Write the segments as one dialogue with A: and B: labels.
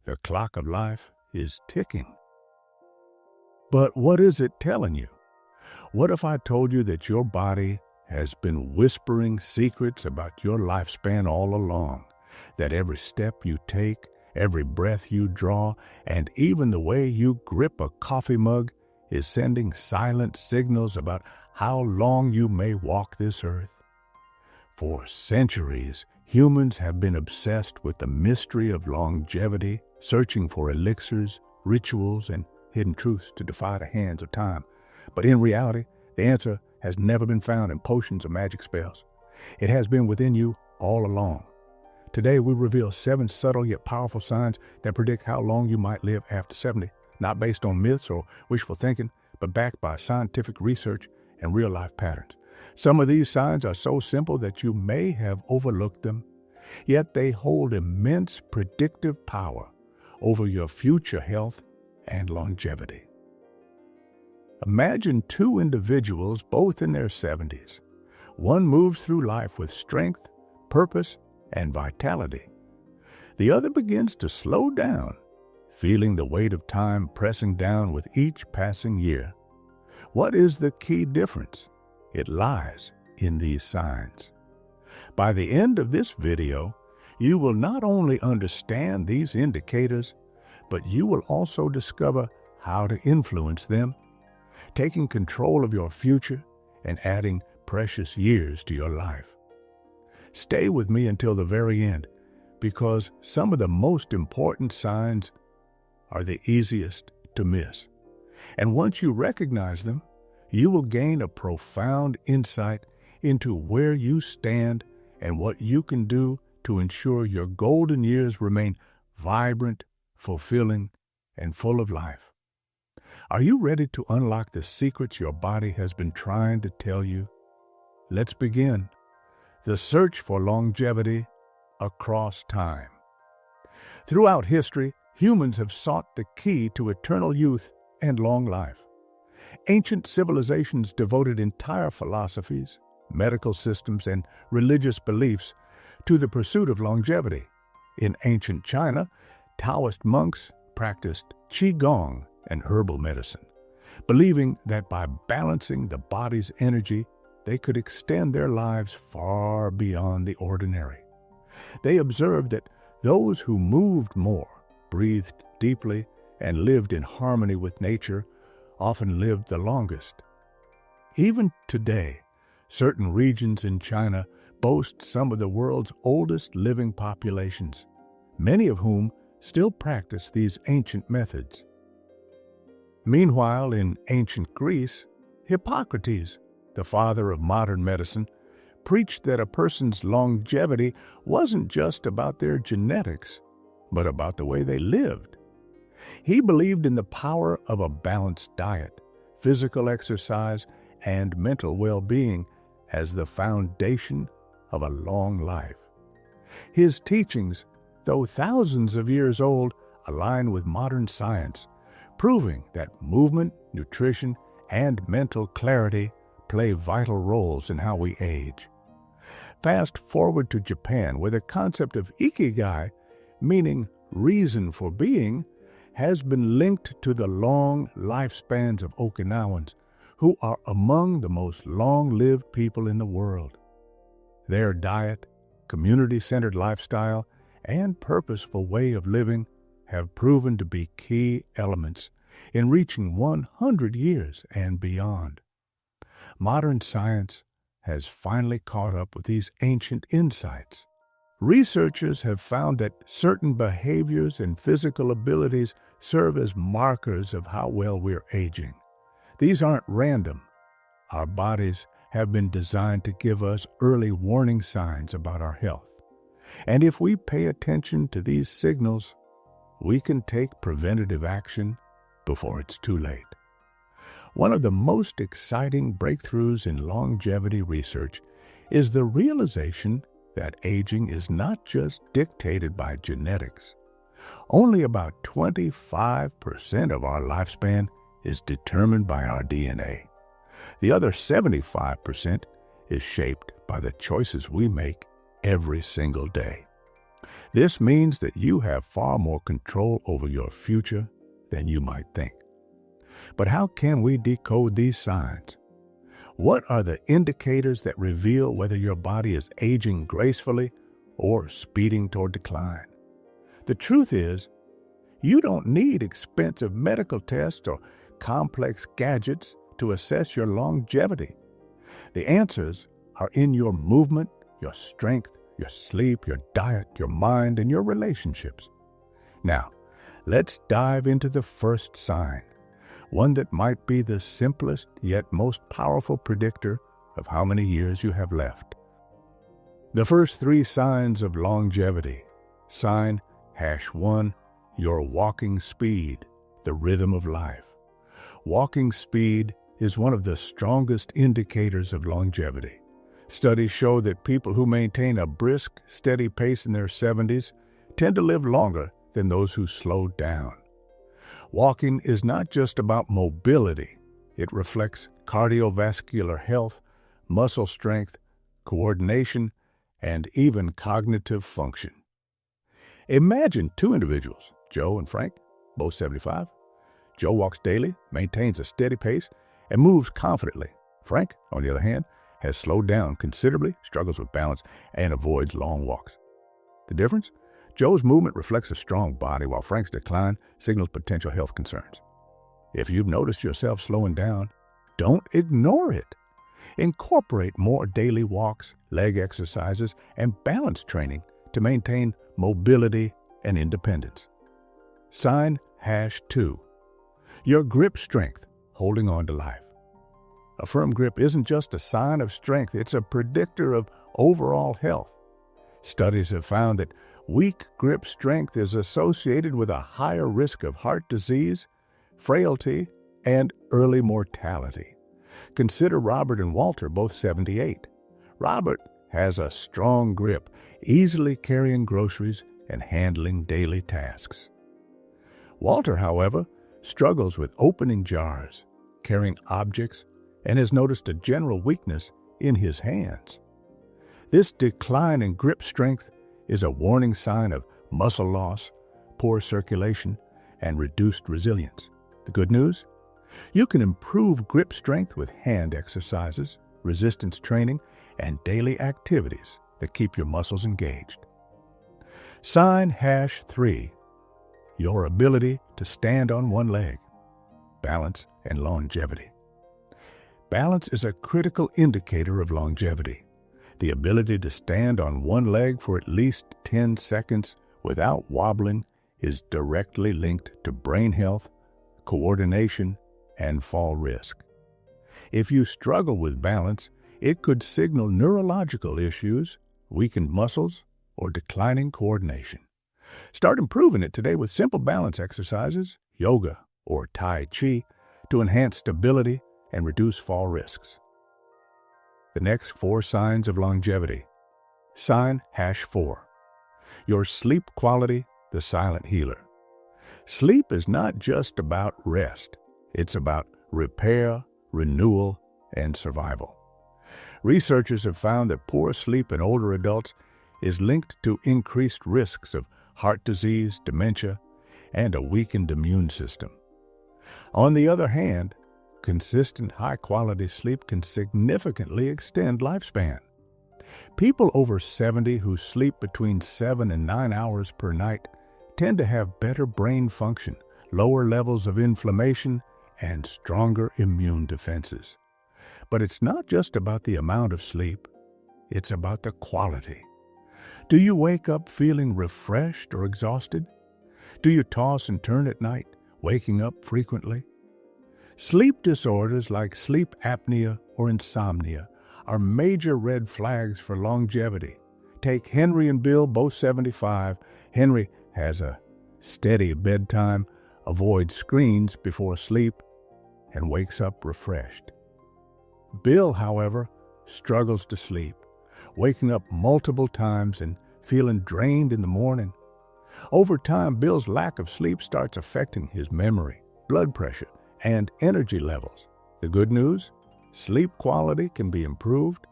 A: The clock of life is ticking. But what is it telling you? What if I told you that your body has been whispering secrets about your lifespan all along? That every step you take, every breath you draw, and even the way you grip a coffee mug is sending silent signals about how long you may walk this earth? For centuries, humans have been obsessed with the mystery of longevity, searching for elixirs, rituals, and hidden truths to defy the hands of time. But in reality, the answer has never been found in potions or magic spells. It has been within you all along. Today, we reveal 7 subtle yet powerful signs that predict how long you might live after 70, not based on myths or wishful thinking, but backed by scientific research and real-life patterns. Some of these signs are so simple that you may have overlooked them, yet they hold immense predictive power over your future health and longevity. Imagine 2 individuals, both in their 70s. One moves through life with strength, purpose, and vitality. The other begins to slow down, feeling the weight of time pressing down with each passing year. What is the key difference? It lies in these signs. By the end of this video, you will not only understand these indicators, but you will also discover how to influence them, taking control of your future and adding precious years to your life. Stay with me until the very end, because some of the most important signs are the easiest to miss. And once you recognize them, you will gain a profound insight into where you stand and what you can do to ensure your golden years remain vibrant, fulfilling, and full of life. Are you ready to unlock the secrets your body has been trying to tell you? Let's begin. The search for longevity across time. Throughout history, humans have sought the key to eternal youth and long life. Ancient civilizations devoted entire philosophies, medical systems, and religious beliefs to the pursuit of longevity. In ancient China, Taoist monks practiced qigong and herbal medicine, believing that by balancing the body's energy, they could extend their lives far beyond the ordinary. They observed that those who moved more, breathed deeply, and lived in harmony with nature often lived the longest. Even today, certain regions in China boast some of the world's oldest living populations, many of whom still practice these ancient methods. Meanwhile, in ancient Greece, Hippocrates, the father of modern medicine, preached that a person's longevity wasn't just about their genetics, but about the way they lived. He believed in the power of a balanced diet, physical exercise, and mental well-being as the foundation of a long life. His teachings, though thousands of years old, align with modern science, proving that movement, nutrition, and mental clarity play vital roles in how we age. Fast forward to Japan, where the concept of ikigai, meaning reason for being, has been linked to the long lifespans of Okinawans, who are among the most long-lived people in the world. Their diet, community-centered lifestyle, and purposeful way of living have proven to be key elements in reaching 100 years and beyond. Modern science has finally caught up with these ancient insights. Researchers have found that certain behaviors and physical abilities serve as markers of how well we're aging. These aren't random. Our bodies have been designed to give us early warning signs about our health. And if we pay attention to these signals, we can take preventative action before it's too late. One of the most exciting breakthroughs in longevity research is the realization that aging is not just dictated by genetics. Only about 25% of our lifespan is determined by our DNA. The other 75% is shaped by the choices we make every single day. This means that you have far more control over your future than you might think. But how can we decode these signs? What are the indicators that reveal whether your body is aging gracefully or speeding toward decline? The truth is, you don't need expensive medical tests or complex gadgets to assess your longevity. The answers are in your movement, your strength, your sleep, your diet, your mind, and your relationships. Now, let's dive into the first sign, one that might be the simplest yet most powerful predictor of how many years you have left. The first three signs of longevity. Sign #1, your walking speed, the rhythm of life. Walking speed is one of the strongest indicators of longevity. Studies show that people who maintain a brisk, steady pace in their 70s tend to live longer than those who slow down. Walking is not just about mobility. It reflects cardiovascular health, muscle strength, coordination, and even cognitive function. Imagine two individuals, Joe and Frank, both 75. Joe walks daily, maintains a steady pace, and moves confidently. Frank, on the other hand, has slowed down considerably, struggles with balance, and avoids long walks. The difference? Joe's movement reflects a strong body, while Frank's decline signals potential health concerns. If you've noticed yourself slowing down, don't ignore it. Incorporate more daily walks, leg exercises, and balance training to maintain mobility and independence. Sign #2, your grip strength, holding on to life. A firm grip isn't just a sign of strength, it's a predictor of overall health. Studies have found that weak grip strength is associated with a higher risk of heart disease, frailty, and early mortality. Consider Robert and Walter, both 78. Robert has a strong grip, easily carrying groceries and handling daily tasks. Walter, however, struggles with opening jars, carrying objects, and has noticed a general weakness in his hands. This decline in grip strength is a warning sign of muscle loss, poor circulation, and reduced resilience. The good news? You can improve grip strength with hand exercises, resistance training, and daily activities that keep your muscles engaged. Sign #3, your ability to stand on one leg, balance and longevity. Balance is a critical indicator of longevity. The ability to stand on one leg for at least 10 seconds without wobbling is directly linked to brain health, coordination, and fall risk. If you struggle with balance, it could signal neurological issues, weakened muscles, or declining coordination. Start improving it today with simple balance exercises, yoga, or Tai Chi to enhance stability and reduce fall risks. The next 4 signs of longevity. Sign #4, your sleep quality, the silent healer. Sleep is not just about rest. It's about repair, renewal, and survival. Researchers have found that poor sleep in older adults is linked to increased risks of heart disease, dementia, and a weakened immune system. On the other hand, consistent high-quality sleep can significantly extend lifespan. People over 70 who sleep between 7 and 9 hours per night tend to have better brain function, lower levels of inflammation, and stronger immune defenses. But it's not just about the amount of sleep, it's about the quality. Do you wake up feeling refreshed or exhausted? Do you toss and turn at night, waking up frequently? Sleep disorders like sleep apnea or insomnia are major red flags for longevity. Take Henry and Bill, both 75. Henry has a steady bedtime, avoids screens before sleep, and wakes up refreshed. Bill, however, struggles to sleep, waking up multiple times and feeling drained in the morning. Over time, Bill's lack of sleep starts affecting his memory, blood pressure, and energy levels. The good news? Sleep quality can be improved.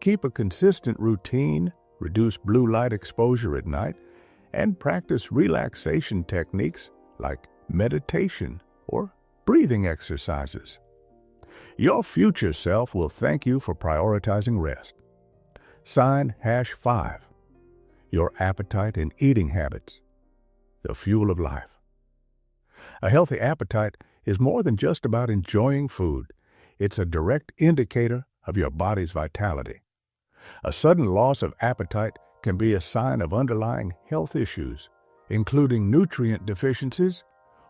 A: Keep a consistent routine, reduce blue light exposure at night, and practice relaxation techniques like meditation or breathing exercises. Your future self will thank you for prioritizing rest. Sign #5. Your appetite and eating habits. The fuel of life. A healthy appetite is more than just about enjoying food. It's a direct indicator of your body's vitality. A sudden loss of appetite can be a sign of underlying health issues, including nutrient deficiencies,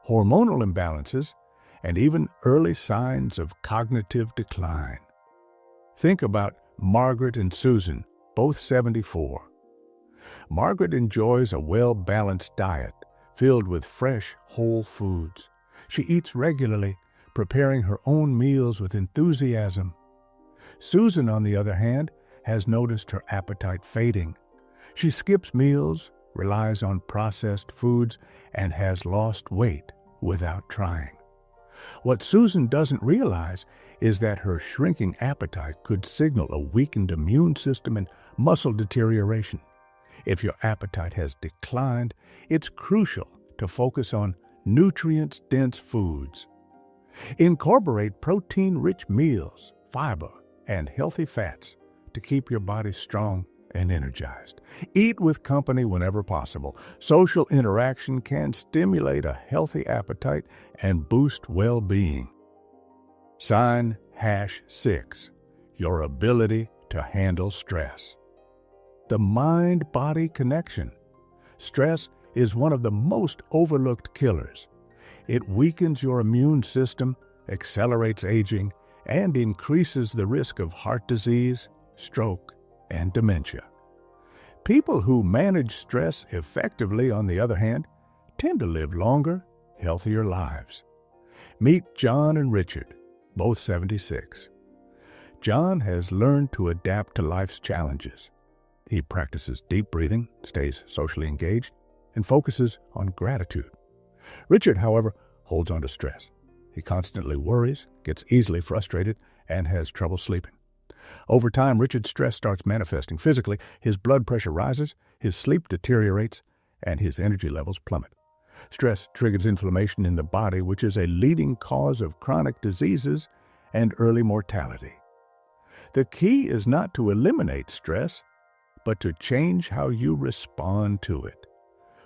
A: hormonal imbalances, and even early signs of cognitive decline. Think about Margaret and Susan, both 74. Margaret enjoys a well-balanced diet filled with fresh, whole foods. She eats regularly, preparing her own meals with enthusiasm. Susan, on the other hand, has noticed her appetite fading. She skips meals, relies on processed foods, and has lost weight without trying. What Susan doesn't realize is that her shrinking appetite could signal a weakened immune system and muscle deterioration. If your appetite has declined, it's crucial to focus on nutrient-dense foods. Incorporate protein-rich meals, fiber, and healthy fats to keep your body strong and energized. Eat with company whenever possible. Social interaction can stimulate a healthy appetite and boost well-being. Sign #6. Your ability to handle stress. The mind-body connection. Stress is one of the most overlooked killers. It weakens your immune system, accelerates aging, and increases the risk of heart disease, stroke, and dementia. People who manage stress effectively, on the other hand, tend to live longer, healthier lives. Meet John and Richard, both 76. John has learned to adapt to life's challenges. He practices deep breathing, stays socially engaged, and focuses on gratitude. Richard, however, holds on to stress. He constantly worries, gets easily frustrated, and has trouble sleeping. Over time, Richard's stress starts manifesting physically. His blood pressure rises, his sleep deteriorates, and his energy levels plummet. Stress triggers inflammation in the body, which is a leading cause of chronic diseases and early mortality. The key is not to eliminate stress, but to change how you respond to it.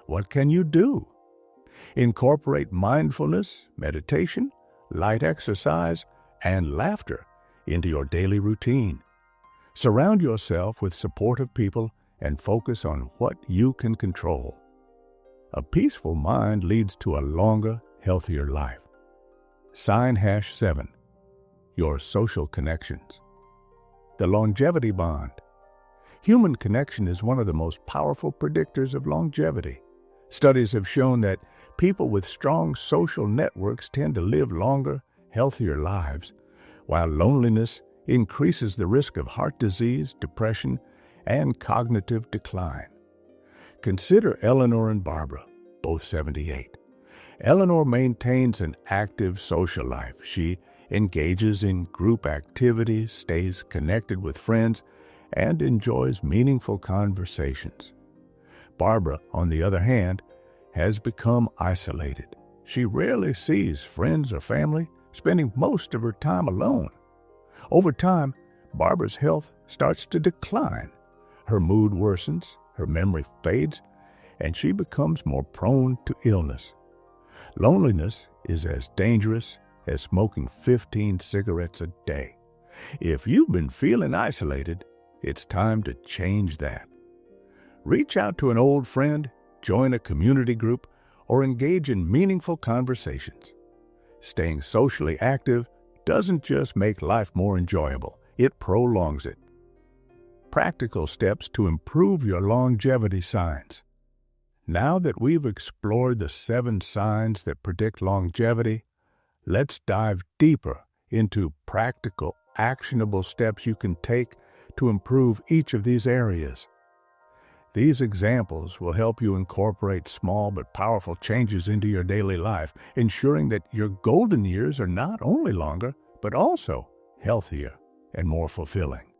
A: What can you do? Incorporate mindfulness, meditation, light exercise, and laughter into your daily routine. Surround yourself with supportive people and focus on what you can control. A peaceful mind leads to a longer, healthier life. Sign #7. Your social connections. The longevity bond. Human connection is one of the most powerful predictors of longevity. Studies have shown that people with strong social networks tend to live longer, healthier lives, while loneliness increases the risk of heart disease, depression, and cognitive decline. Consider Eleanor and Barbara, both 78. Eleanor maintains an active social life. She engages in group activities, stays connected with friends, and enjoys meaningful conversations. Barbara, on the other hand, has become isolated. She rarely sees friends or family, spending most of her time alone. Over time, Barbara's health starts to decline. Her mood worsens, her memory fades, and she becomes more prone to illness. Loneliness is as dangerous as smoking 15 cigarettes a day. If you've been feeling isolated, it's time to change that. Reach out to an old friend, join a community group, or engage in meaningful conversations. Staying socially active doesn't just make life more enjoyable, it prolongs it. Practical steps to improve your longevity signs. Now that we've explored the 7 signs that predict longevity, let's dive deeper into practical, actionable steps you can take to improve each of these areas. These examples will help you incorporate small but powerful changes into your daily life, ensuring that your golden years are not only longer, but also healthier and more fulfilling.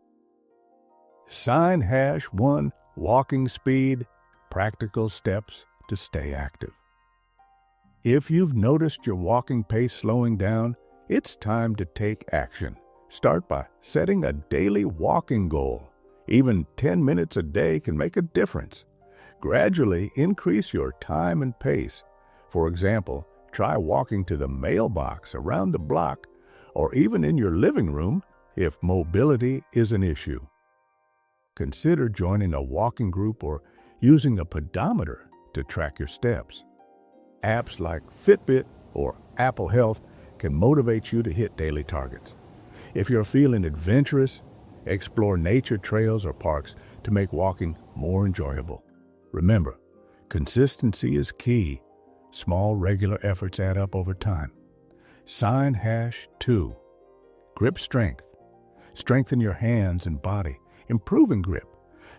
A: Sign #1, walking speed, practical steps to stay active. If you've noticed your walking pace slowing down, it's time to take action. Start by setting a daily walking goal. Even 10 minutes a day can make a difference. Gradually increase your time and pace. For example, try walking to the mailbox around the block or even in your living room if mobility is an issue. Consider joining a walking group or using a pedometer to track your steps. Apps like Fitbit or Apple Health can motivate you to hit daily targets. If you're feeling adventurous, explore nature trails or parks to make walking more enjoyable. Remember, consistency is key. Small, regular efforts add up over time. Sign #2. Grip strength. Strengthen your hands and body, improving grip.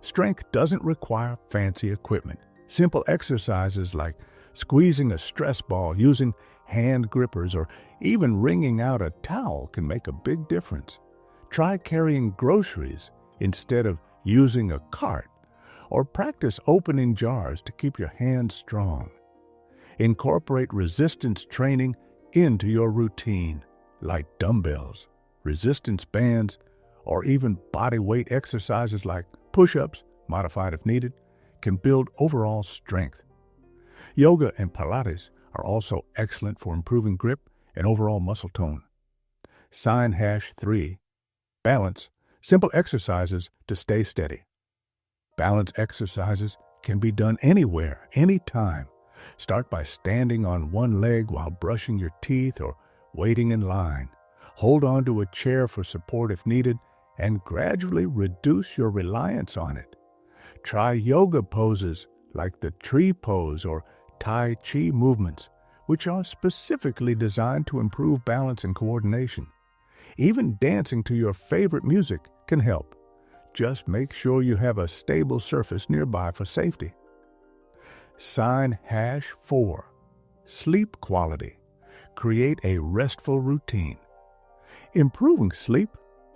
A: Strength doesn't require fancy equipment. Simple exercises like squeezing a stress ball, using hand grippers, or even wringing out a towel can make a big difference. Try carrying groceries instead of using a cart, or practice opening jars to keep your hands strong. Incorporate resistance training into your routine, like dumbbells, resistance bands, or even body weight exercises like push-ups, modified if needed, can build overall strength. Yoga and Pilates are also excellent for improving grip and overall muscle tone. Sign #3. Balance. Simple exercises to stay steady. Balance exercises can be done anywhere, anytime. Start by standing on one leg while brushing your teeth or waiting in line. Hold on to a chair for support if needed, and gradually reduce your reliance on it. Try yoga poses like the tree pose or Tai Chi movements, which are specifically designed to improve balance and coordination. Even dancing to your favorite music can help. Just make sure you have a stable surface nearby for safety. Sign #4. Sleep quality. Create a restful routine. Improving sleep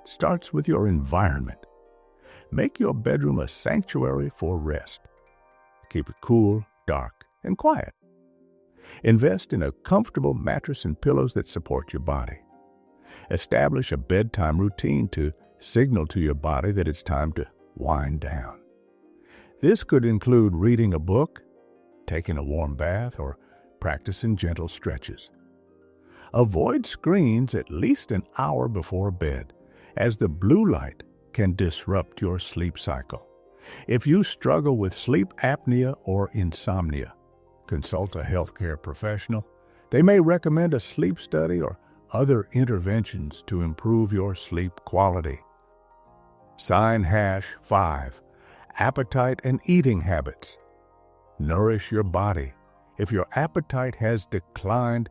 A: starts with your environment. Make your bedroom a sanctuary for rest. Keep it cool, dark, and quiet. Invest in a comfortable mattress and pillows that support your body. Establish a bedtime routine to signal to your body that it's time to wind down. This could include reading a book, taking a warm bath, or practicing gentle stretches. Avoid screens at least an hour before bed, as the blue light can disrupt your sleep cycle. If you struggle with sleep apnea or insomnia, consult a healthcare professional. They may recommend a sleep study or other interventions to improve your sleep quality. Sign #5. Appetite and eating habits. Nourish your body. If your appetite has declined,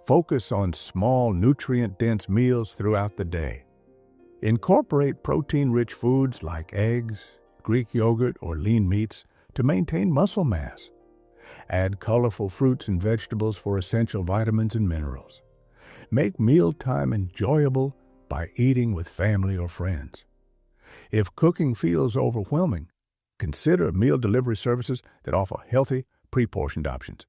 A: focus on small, nutrient-dense meals throughout the day. Incorporate protein-rich foods like eggs, Greek yogurt, or lean meats to maintain muscle mass. Add colorful fruits and vegetables for essential vitamins and minerals. Make mealtime enjoyable by eating with family or friends. If cooking feels overwhelming, consider meal delivery services that offer healthy, pre-portioned options.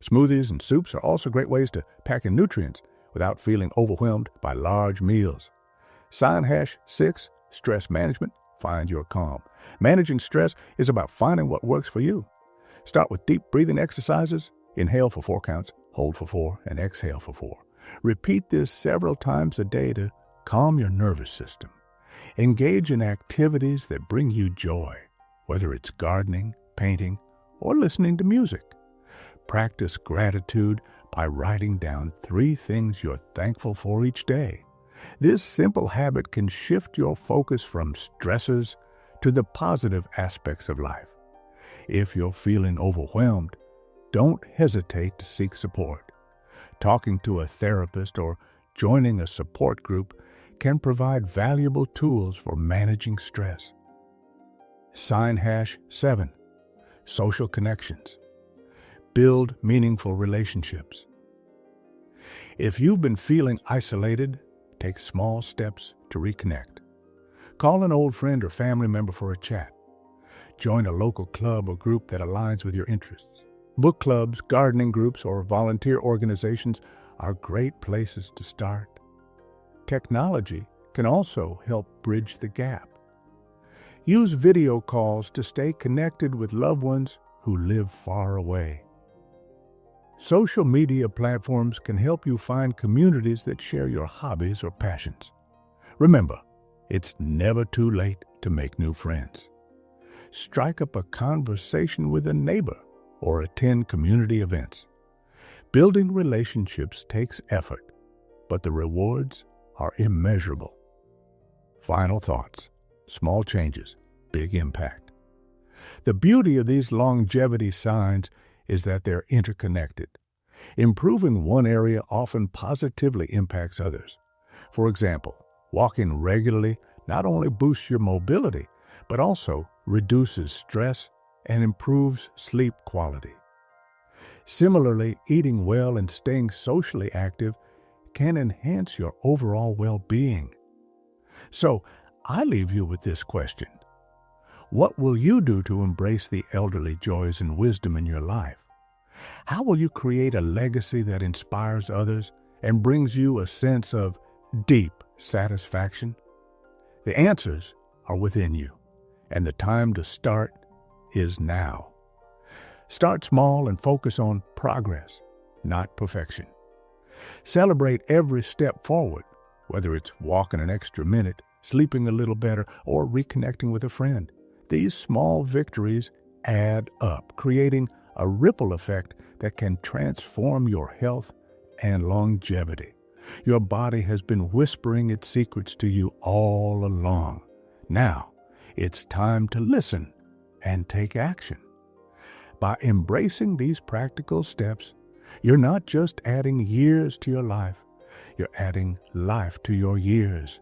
A: Smoothies and soups are also great ways to pack in nutrients without feeling overwhelmed by large meals. Sign #6. Stress management. Find your calm. Managing stress is about finding what works for you. Start with deep breathing exercises. Inhale for 4 counts, hold for 4, and exhale for 4. Repeat this several times a day to calm your nervous system. Engage in activities that bring you joy, whether it's gardening, painting, or listening to music. Practice gratitude by writing down 3 things you're thankful for each day. This simple habit can shift your focus from stressors to the positive aspects of life. If you're feeling overwhelmed, don't hesitate to seek support. Talking to a therapist or joining a support group can provide valuable tools for managing stress. Sign #7. Social connections. Build meaningful relationships. If you've been feeling isolated, take small steps to reconnect. Call an old friend or family member for a chat. Join a local club or group that aligns with your interests. Book clubs, gardening groups, or volunteer organizations are great places to start. Technology can also help bridge the gap. Use video calls to stay connected with loved ones who live far away. Social media platforms can help you find communities that share your hobbies or passions. Remember, it's never too late to make new friends. Strike up a conversation with a neighbor or attend community events. Building relationships takes effort, but the rewards are immeasurable. Final thoughts. Small changes, big impact. The beauty of these longevity signs is that they're interconnected. Improving one area often positively impacts others. For example, walking regularly not only boosts your mobility, but also reduces stress and improves sleep quality. Similarly, eating well and staying socially active can enhance your overall well-being. So, I leave you with this question. What will you do to embrace the elderly joys and wisdom in your life? How will you create a legacy that inspires others and brings you a sense of deep satisfaction? The answers are within you, and the time to start is now. Start small and focus on progress, not perfection. Celebrate every step forward, whether it's walking an extra minute, sleeping a little better, or reconnecting with a friend. These small victories add up, creating a ripple effect that can transform your health and longevity. Your body has been whispering its secrets to you all along. Now, it's time to listen and take action. By embracing these practical steps, you're not just adding years to your life, you're adding life to your years.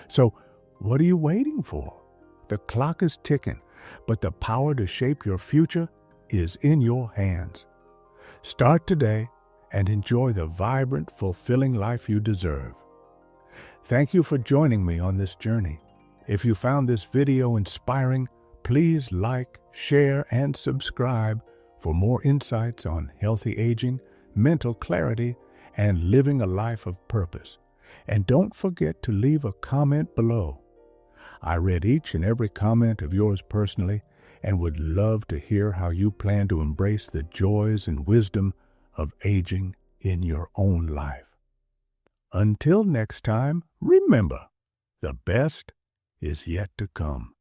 A: So, what are you waiting for? The clock is ticking, but the power to shape your future is in your hands. Start today and enjoy the vibrant, fulfilling life you deserve. Thank you for joining me on this journey. If you found this video inspiring, please like, share, and subscribe for more insights on healthy aging, mental clarity, and living a life of purpose. And don't forget to leave a comment below. I read each and every comment of yours personally and would love to hear how you plan to embrace the joys and wisdom of aging in your own life. Until next time, remember, the best is yet to come.